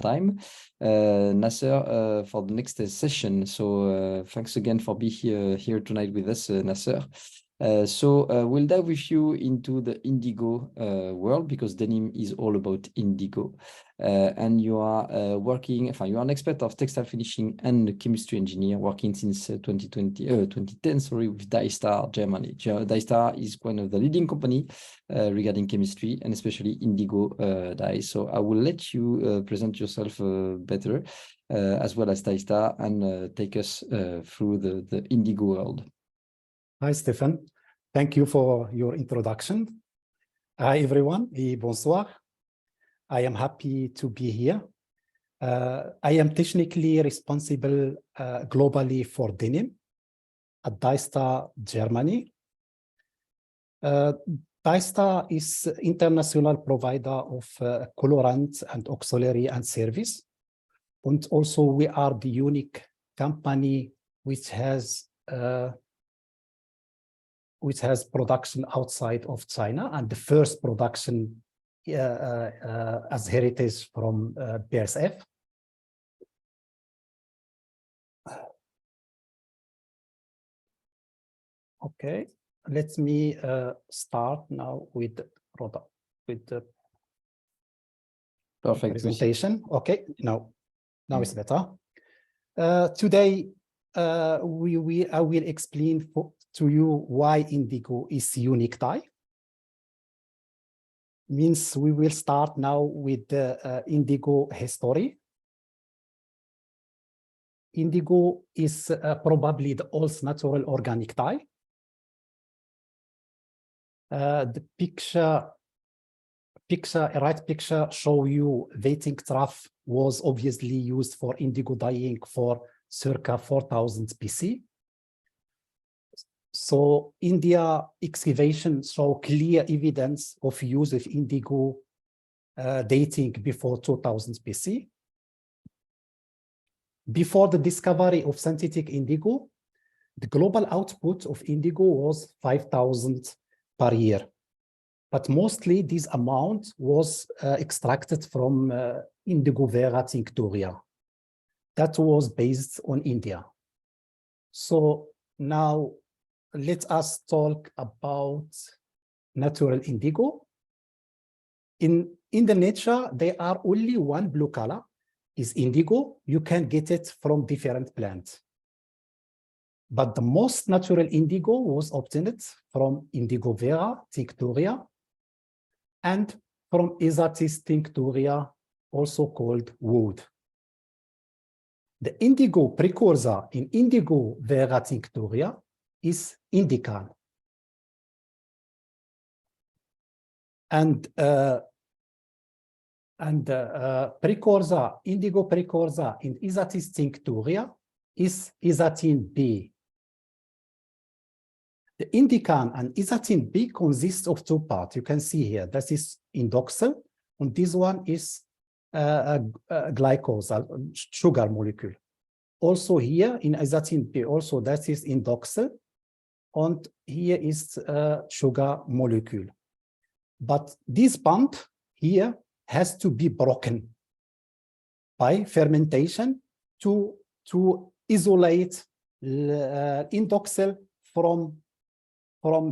time. Naceur, for the next session. So thanks again for being here tonight with us, Naceur. We'll dive with you into the Indigo world, because denim is all about indigo. And you are you are an expert of textile finishing and chemistry engineer, working since 2010, with Dystar, Germany. Dystar is one of the leading company regarding chemistry, and especially indigo dyes. So I will let you present yourself better, as well as Dystar, and take us through the indigo world. Hi, Stephane. Thank you for your introduction. Hi, everyone. Bonsoir. I am happy to be here. I am technically responsible globally for denim at Dystar, Germany. Dystar is international provider of colorant and auxiliary and service. And also we are the unique company which has production outside of China, and the first production as heritage from BASF. Okay, let me start now with the product, with the perfect presentation. Okay, now it's better. Today I will explain to you why indigo is unique dye. Means we will start now with the indigo history. Indigo is probably the oldest natural organic dye. The right picture show you wetting trough was obviously used for indigo dyeing for circa 4000 BC. So India excavation show clear evidence of use of indigo dating before 2000 BC. Before the discovery of synthetic indigo, the global output of indigo was 5,000 per year. But mostly this amount was extracted from Indigo vera tinctoria. That was based on India. So now let us talk about natural indigo. In the nature, there are only one blue color, is indigo. You can get it from different plants. But the most natural indigo was obtained from Indigo vera tinctoria and from Azatis tinctoria, also called wood. The indigo precursor in Indigo vera tinctoria is indican. And indigo precursor in Azatis tinctoria is Azatin B. The indican and Azatin B consists of two parts. You can see here, that is indoxal, and this one is glycose, sugar molecule. Also here in Azatin B, also that is indoxal, and here is sugar molecule. But this bond here has to be broken by fermentation to isolate indoxal from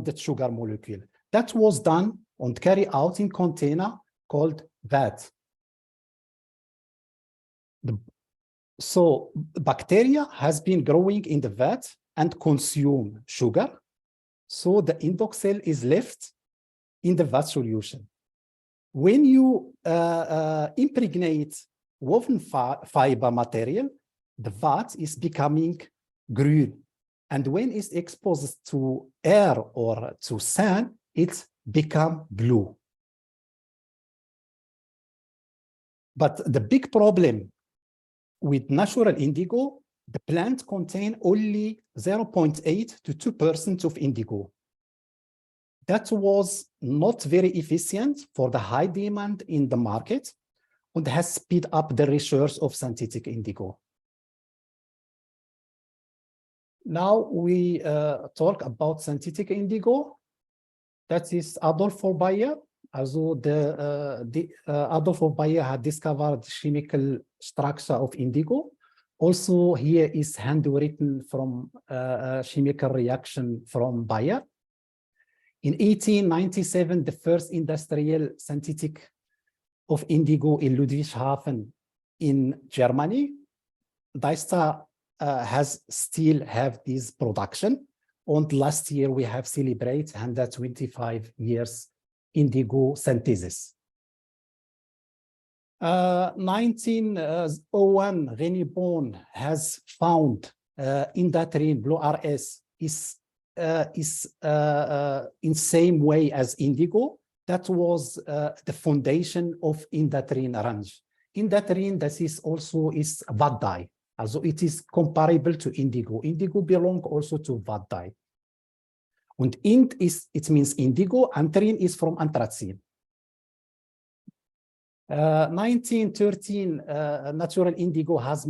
the sugar molecule. That was done and carried out in container called vat. So bacteria has been growing in the vat and consume sugar. So the indoxal is left in the vat solution. When you impregnate woven fiber material, the vat is becoming green. And when it's exposed to air or to sun, it becomes blue. But the big problem with natural indigo, the plant contains only 0.8 to 2% of indigo. That was not very efficient for the high demand in the market and has speed up the research of synthetic indigo. Now we talk about synthetic indigo. That is Adolf Bayer. Also Adolf of Bayer had discovered chemical structure of indigo. Also here is handwritten from chemical reaction from Bayer. In 1897, the first industrial synthetic of indigo in Ludwigshafen in Germany. DISTA still have this production. And last year we have celebrated 125 years indigo synthesis. 1901, René Bon has found indanthrene blue RS is in same way as indigo. That was the foundation of indanthrene range. Indanthrene, that is also is VAT dye. Also it is comparable to indigo. Indigo belong also to VAT dye. And int is, it means indigo, anthrene is from anthracene. 1913, natural indigo has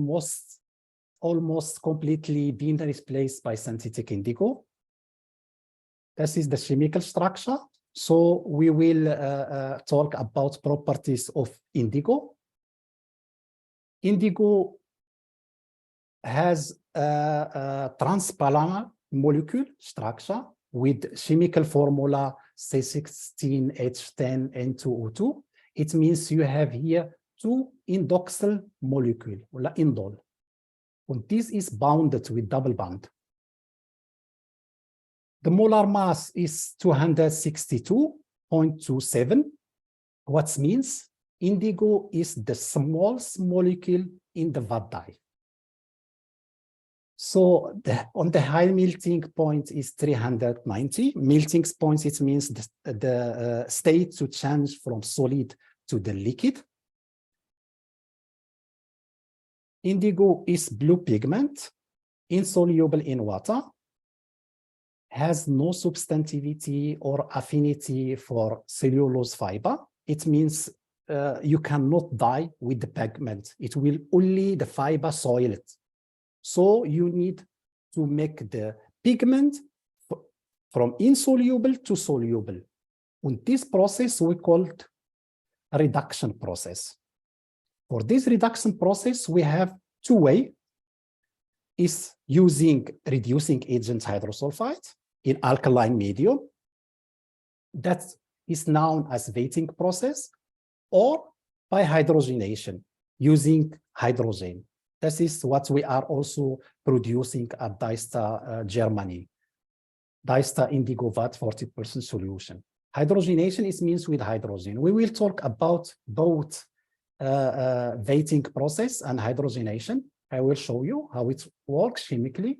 almost completely been replaced by synthetic indigo. This is the chemical structure. So we will talk about properties of indigo. Indigo has a transpolar molecule structure with chemical formula C16H10N2O2. It means you have here two indoxyl molecule, indol. And this is bounded with double bond. The molar mass is 262.27, what means indigo is the smallest molecule in the VAT dye. So on the high melting point is 390. Melting point, it means the state to change from solid to the liquid. Indigo is blue pigment, insoluble in water, has no substantivity or affinity for cellulose fiber. It means you cannot dye with the pigment. It will only the fiber soil it. So you need to make the pigment from insoluble to soluble. And this process we called a reduction process. For this reduction process, we have two ways. Is using reducing agent hydrosulfide in alkaline medium. That is known as weighting process, or by hydrogenation using hydrogen. This is what we are also producing at DISTA Germany. DISTA indigo VAT 40% solution. Hydrogenation is means with hydrogen. We will talk about both weighting process and hydrogenation. I will show you how it works chemically.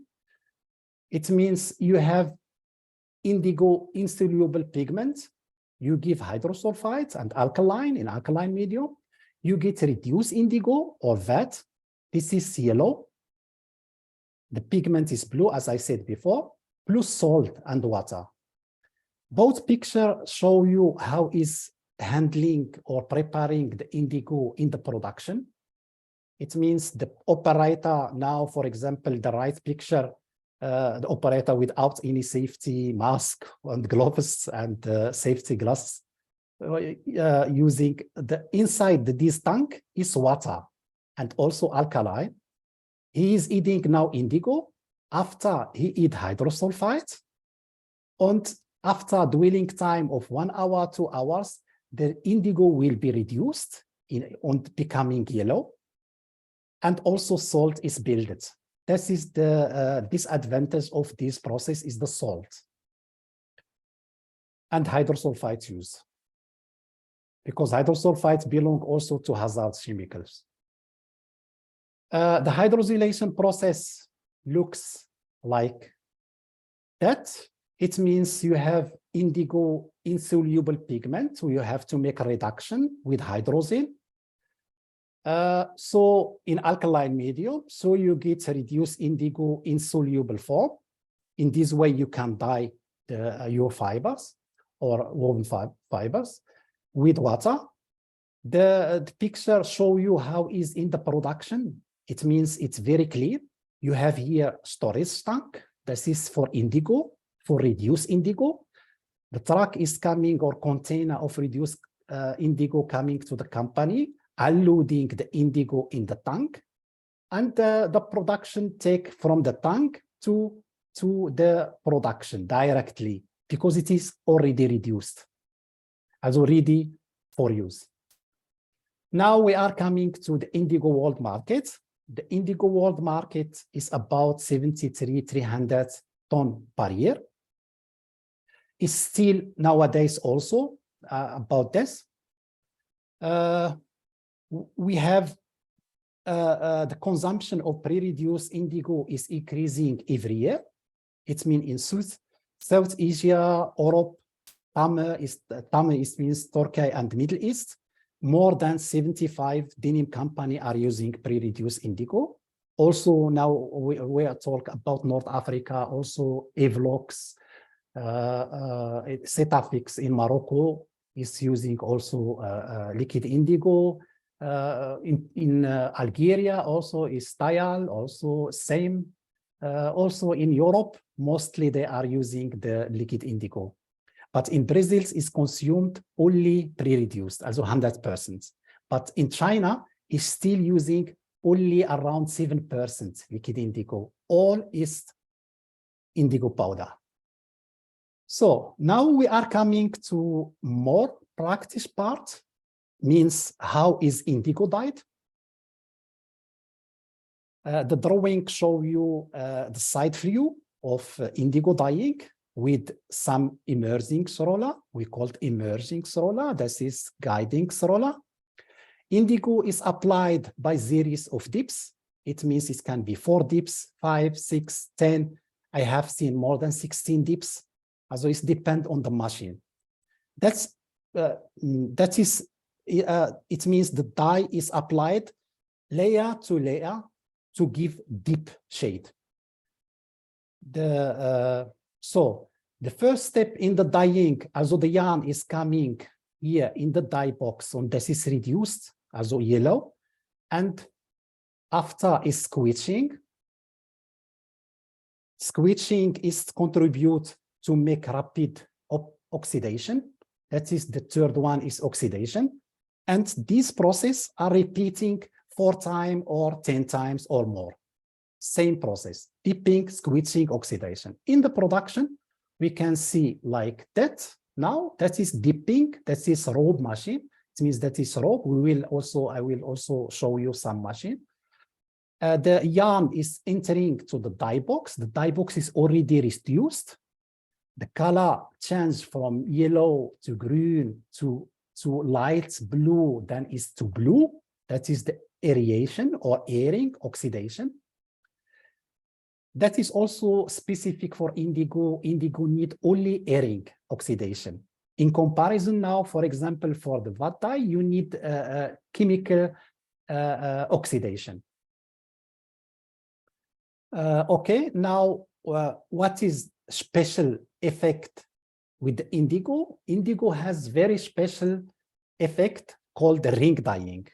It means you have indigo insoluble pigment. You give hydrosulfide and alkaline in alkaline medium. You get reduced indigo or VAT. This is yellow. The pigment is blue, as I said before, plus salt and water. Both pictures show you how is handling or preparing the indigo in the production. It means the operator now, for example, the right picture, the operator without any safety mask and gloves and safety glasses, using the inside this tank is water and also alkaline. He is eating now indigo after he eat hydrosulfide, and after dwelling time of 1 hour, 2 hours, the indigo will be reduced and becoming yellow. And also salt is built. This is the disadvantage of this process is the salt and hydrosulfide use, because hydrosulfides belong also to hazard chemicals. The hydrogenation process looks like that. It means you have indigo insoluble pigment, so you have to make a reduction with hydrogen. So in alkaline medium, so you get reduced indigo insoluble form. In this way, you can dye your fibers or woven fibers with water. The picture show you how is in the production. It means it's very clear. You have here storage tank. This is for indigo, for reduced indigo. The truck is coming, or container of reduced indigo coming to the company, unloading the indigo in the tank, and the production take from the tank to the production directly, because it is already reduced, also ready for use. Now we are coming to the indigo world market. The indigo world market is about 73,300 tons per year. It's still nowadays also about this. We have the consumption of pre-reduced indigo is increasing every year. It means in South Asia, Europe, Tame means Turkey and Middle East. More than 75 denim companies are using pre-reduced indigo. Also now we are talking about North Africa, also Evlox, Cetafix in Morocco is using also liquid indigo. In Algeria also is Stayal, also same. Also in Europe, mostly they are using the liquid indigo. But in Brazil, it's consumed only pre-reduced, also 100%. But in China, it's still using only around 7% liquid indigo. All is indigo powder. So now we are coming to more practice part, means how is indigo dyed? The drawing show you the side view of indigo dyeing with some emerging corolla. We call it emerging corolla. This is guiding corolla. Indigo is applied by series of dips. It means it can be 4 dips, 5, 6, 10. I have seen more than 16 dips. So it depends on the machine. It means the dye is applied layer to layer to give deep shade. So the first step in the dyeing, also the yarn is coming here in the dye box, and this is reduced, also yellow, and after is squishing. Squishing is contribute to make rapid oxidation. That is the third one is oxidation. And these processes are repeating 4 times or 10 times or more. Same process, dipping, squishing, oxidation. In the production, we can see like that. Now that is dipping, that is robe machine. It means that is robe. I will also show you some machine. The yarn is entering to the dye box. The dye box is already reduced. The color change from yellow to green to light blue, then is to blue. That is the aeration or airing, oxidation. That is also specific for indigo. Indigo need only airing, oxidation. In comparison now, for example, for the VAT dye, you need chemical oxidation. Okay, now what is special effect with the indigo? Indigo has very special effect called the ring dyeing.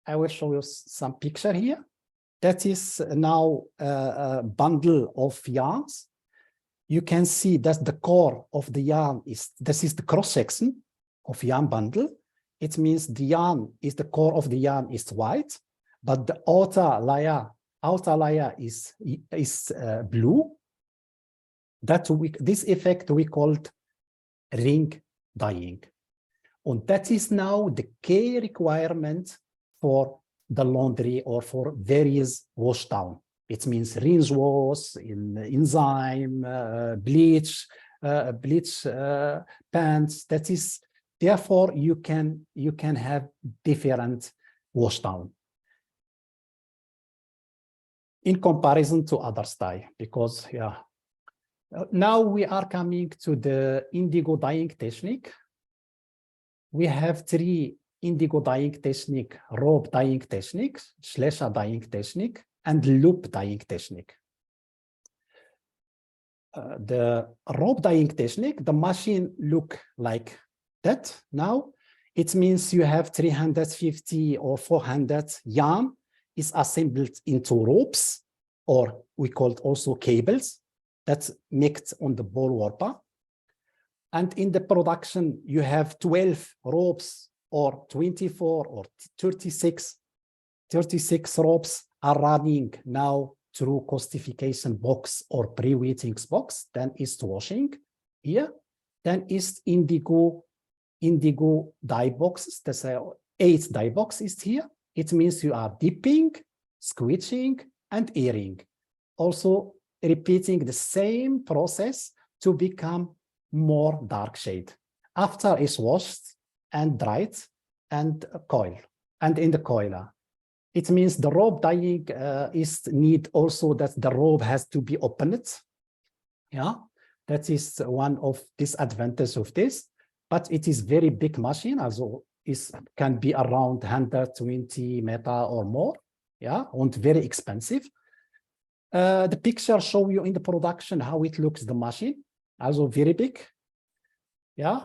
I will show you some picture here. That is now a bundle of yarns. You can see that the core of the yarn is, this is the cross section of yarn bundle. It means the yarn is, the core of the yarn is white, but the outer layer is blue. This effect we called ring dyeing. And that is now the key requirement for the laundry or for various wash down. It means rinse wash, enzyme, bleach pants. That is, therefore you can have different wash down in comparison to other dye, because yeah. Now we are coming to the indigo dyeing technique. We have 3 indigo dyeing technique: rope dyeing technique, slasher dyeing technique, and loop dyeing technique. The rope dyeing technique, the machine look like that now. It means you have 350 or 400 yarn is assembled into ropes, or we call it also cables, that's mixed on the ball warper. And in the production, you have 12 ropes or 24 or 36 ropes are running now through cosification box or pre-wetting box. Then is washing here. Then is indigo dye boxes. There's 8 dye boxes here. It means you are dipping, squishing, and airing. Also repeating the same process to become more dark shade. After it's washed and dried and coil and in the coiler. It means the rope dyeing is need also that the rope has to be opened. Yeah, that is one of disadvantages of this, but it is very big machine, also is can be around 120 meter or more. Yeah, and very expensive. The picture show you in the production how it looks, the machine, also very big. Yeah,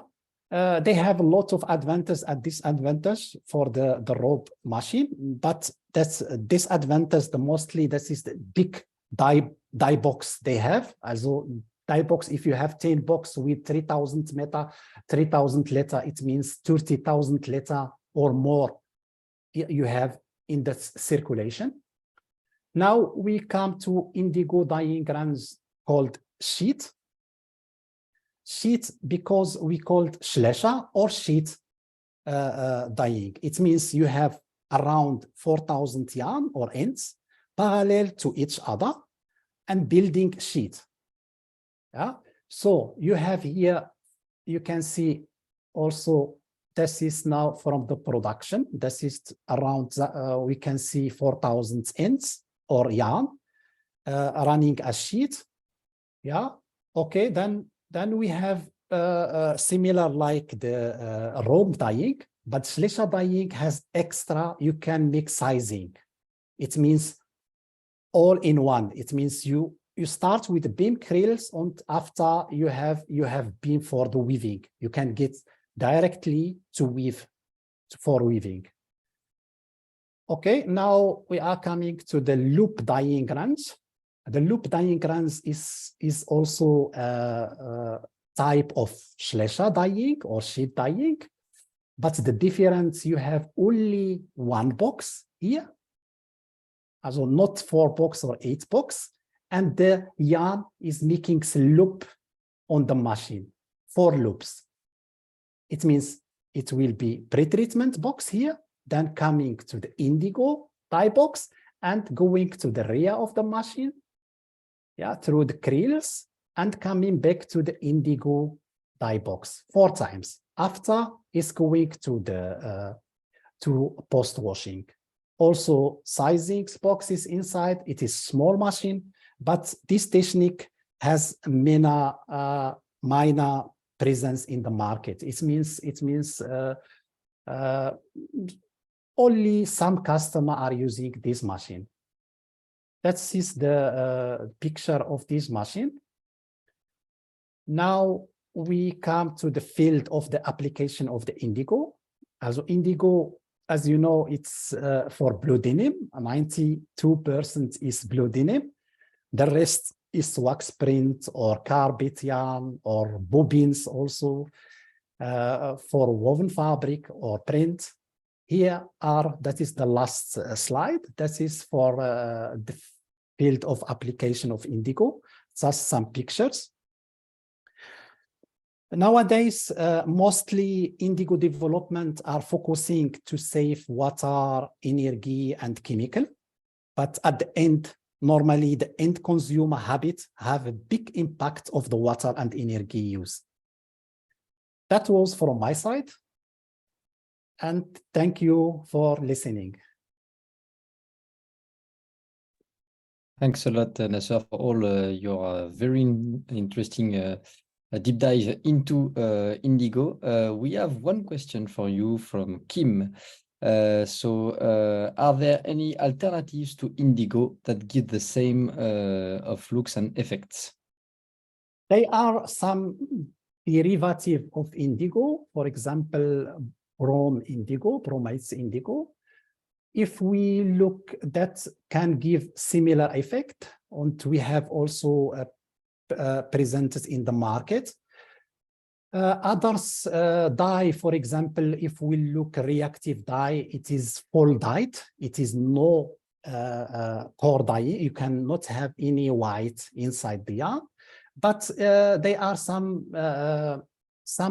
they have a lot of advantages and disadvantages for the rope machine, but that's disadvantage. The mostly that is the big die box they have. Also die box, if you have 10 box with 3,000 meter, 3,000 liter, it means 30,000 liter or more you have in the circulation. Now we come to indigo dyeing runs called sheet. Sheet because we called Schlescher or sheet dyeing. It means you have around 4,000 yarn or ends parallel to each other and building sheet. Yeah. So you have here, you can see also this is now from the production. This is around, we can see 4,000 ends or yarn running a sheet. Yeah. Okay, then we have similar like the rope dyeing, but Schlescher dyeing has extra, you can make sizing. It means all in one. It means you start with the beam krills, and after you have beam for the weaving. You can get directly to weave for weaving. Okay, now we are coming to the loop dyeing runs. The loop dyeing runs is also a type of Schlescher dyeing or sheet dyeing, but the difference, you have only one box here, also not 4 box or 8 box, and the yarn is making a loop on the machine, 4 loops. It means it will be pre-treatment box here, then coming to the indigo dye box and going to the rear of the machine, yeah, through the krills and coming back to the indigo dye box 4 times. After is going to the post washing. Also sizing boxes inside. It is small machine, but this technique has minor presence in the market. It means only some customers are using this machine. That is the picture of this machine. Now we come to the field of the application of the indigo. Also indigo, as you know, it's for blue denim. 92% is blue denim. The rest is wax print or carbide yarn or bobbins also for woven fabric or print. Here are, that is the last slide. That is for the field of application of indigo. Just some pictures. Nowadays, mostly indigo development are focusing to save water, energy, and chemical. But at the end, normally the end consumer habits have a big impact of the water and energy use. That was from my side. And thank you for listening. Thanks a lot, Naceur, for all your very interesting deep dive into indigo. We have one question for you from Kim. Are there any alternatives to indigo that give the same of looks and effects? There are some derivatives of indigo, for example, bromides indigo. If we look, that can give similar effect, and we have also presented in the market. Others dye, for example, if we look reactive dye, it is full dyed. It is no core dye. You cannot have any white inside the yarn. But there are some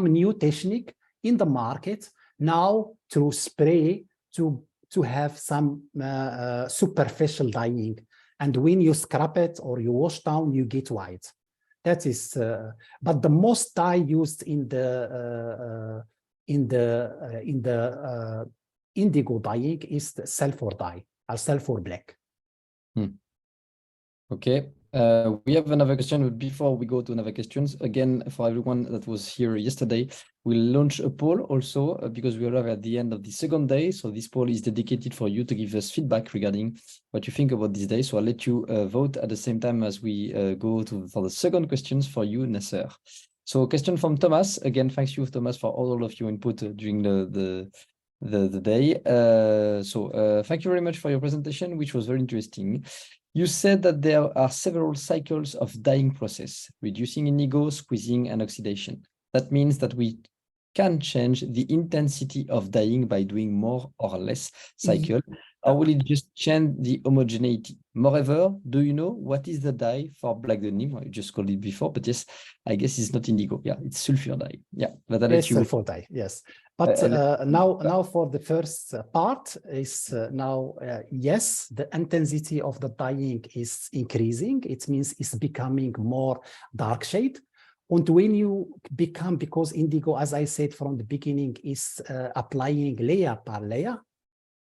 new technique in the market now to spray to have some superficial dyeing. And when you scrap it or you wash down, you get white. That is, but the most dye used in the indigo dyeing is the sulfur dye or sulfur black. Okay. We have another question, but before we go to another questions, again, for everyone that was here yesterday, we'll launch a poll also because we arrive at the end of the second day. So this poll is dedicated for you to give us feedback regarding what you think about this day. So I'll let you vote at the same time as we go for the second questions for you, Naceur. So question from Thomas. Again, thanks you, Thomas, for all of your input during the day. Thank you very much for your presentation, which was very interesting. You said that there are several cycles of dyeing process, reducing indigo, squeezing, and oxidation. That means that we can change the intensity of dyeing by doing more or less cycle, or will it just change the homogeneity? Moreover, do you know what is the dye for black denim? I just called it before, but yes, I guess it's not indigo. Yeah, it's sulfur dye. Yeah, but I'll let you. Sulfur dye, yes. But now for the first part is yes, the intensity of the dyeing is increasing. It means it's becoming more dark shade. And when you become, because indigo, as I said from the beginning, is applying layer per layer.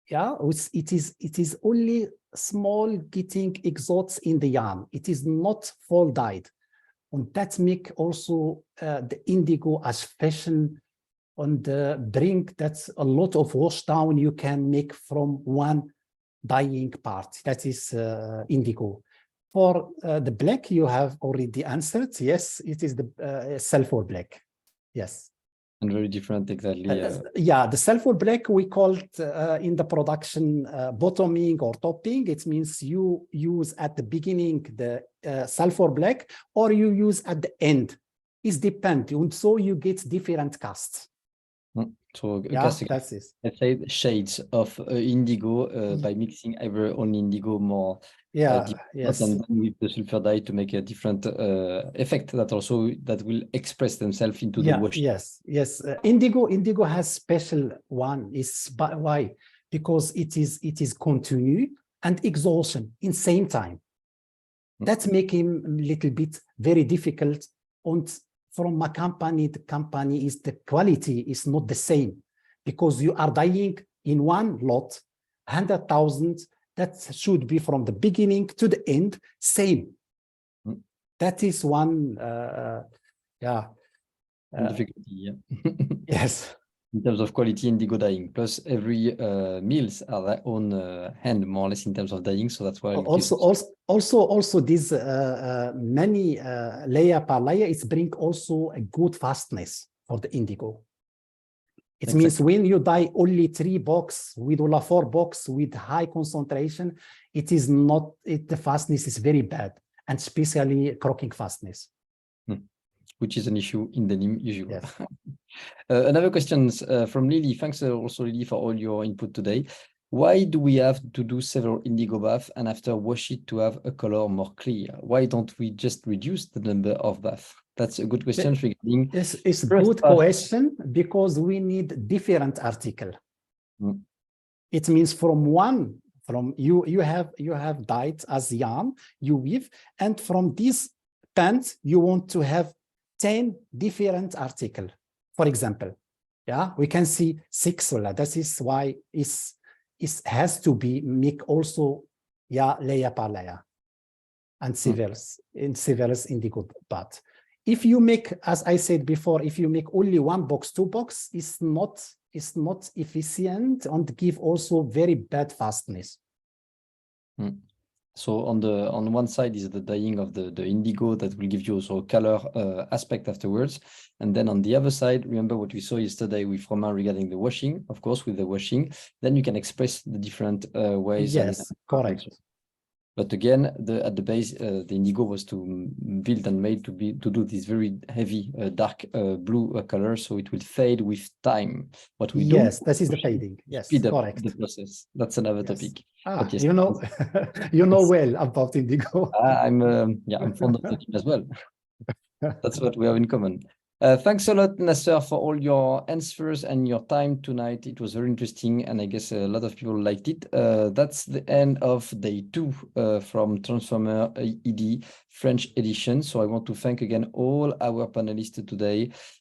Yeah, it is only small getting exodes in the yarn. It is not full dyed. And that make also the indigo as fashion on the brink. That's a lot of wash down you can make from one dyeing part. That is indigo. For the black, you have already answered. Yes, it is the sulfur black. Yes. And very different, exactly. Yeah, the sulfur black we call it in the production bottoming or topping. It means you use at the beginning the sulfur black, or you use at the end. It depends, and so you get different casts. So yeah, that's it. Let's say shades of indigo by mixing either only indigo more. Yes. And then with the sulfur dye to make a different effect that will express themselves into the wash. Yes. Indigo has special one. Is why? Because it is continue and exhaustion in same time. That make him a little bit very difficult. And from a company, the company is the quality is not the same, because you are dyeing in one lot 100,000. That should be from the beginning to the end, same. That is one, difficulty, yeah. Yes. In terms of quality indigo dyeing, plus every mills are their own hand, more or less, in terms of dyeing. So that's why also these many layer per layer, it bring also a good fastness for the indigo. It means when you dye only 3 box with or 4 box with high concentration, it is not, the fastness is very bad, and especially crocking fastness. Which is an issue in denim usually. Yes. Another question from Lily. Thanks also, Lily, for all your input today. Why do we have to do several indigo baths and after wash it to have a color more clear? Why don't we just reduce the number of baths? That's a good question. It's a good question, because we need different article. It means from you have dyed as yarn, you weave, and from this pant you want to have 10 different article. For example, we can see 6. That is why it has to be make also layer per layer and several indigo part. If you make, as I said before, if you make only 1 box, 2 box, it's not efficient and give also very bad fastness. So on one side is the dyeing of the indigo that will give you also a color aspect afterwards. And then on the other side, remember what we saw yesterday with Romain regarding the washing. Of course, with the washing, then you can express the different ways. Yes, correct. But again, at the base, the Indigo was to build and made to do this very heavy dark blue color, so it will fade with time. What we do, yes, this is the fading. Yes, speed up correct. the process. That's another Yes. topic. Ah, But yes, you know, you know well about Indigo. I'm fond of the team as well. That's what we have in common. Thanks a lot, Naceur, for all your answers and your time tonight. It was very interesting, and I guess a lot of people liked it. That's the end of day 2 from Transformer ED French edition. So I want to thank again all our panelists today.